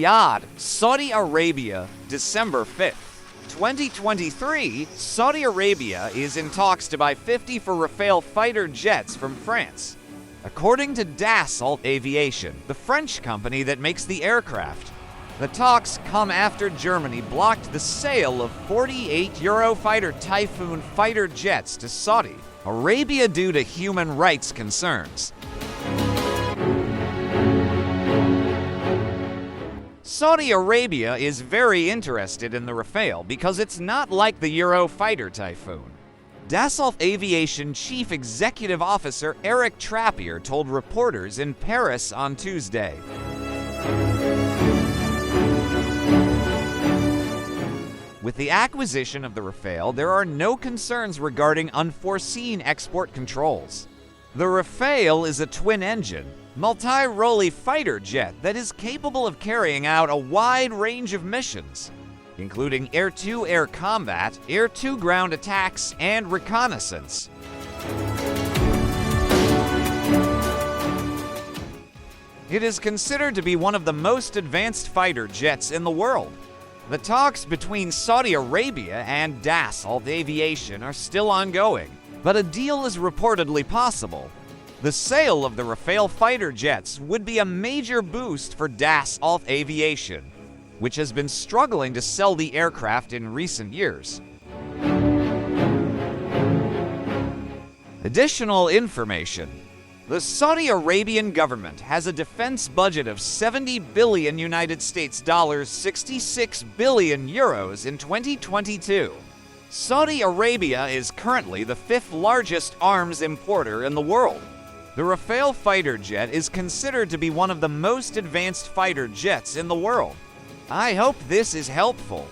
Riyadh, Saudi Arabia, December 5th. 2023, Saudi Arabia is in talks to buy 50 for Rafale fighter jets from France. According to Dassault Aviation, the French company that makes the aircraft, the talks come after Germany blocked the sale of 48 Eurofighter Typhoon fighter jets to Saudi Arabia due to human rights concerns. Saudi Arabia is very interested in the Rafale because it's not like the Eurofighter Typhoon. Dassault Aviation Chief Executive Officer Eric Trappier told reporters in Paris on Tuesday. With the acquisition of the Rafale, there are no concerns regarding unforeseen export controls. The Rafale is a twin-engine, multi-role fighter jet that is capable of carrying out a wide range of missions, including air-to-air combat, air-to-ground attacks, and reconnaissance. It is considered to be one of the most advanced fighter jets in the world. The talks between Saudi Arabia and Dassault Aviation are still ongoing, but a deal is reportedly possible. The sale of the Rafale fighter jets would be a major boost for Dassault Aviation, which has been struggling to sell the aircraft in recent years. Additional information. The Saudi Arabian government has a defense budget of 70 billion United States dollars, 66 billion euros in 2022. Saudi Arabia is currently the fifth largest arms importer in the world. The Rafale fighter jet is considered to be one of the most advanced fighter jets in the world. I hope this is helpful.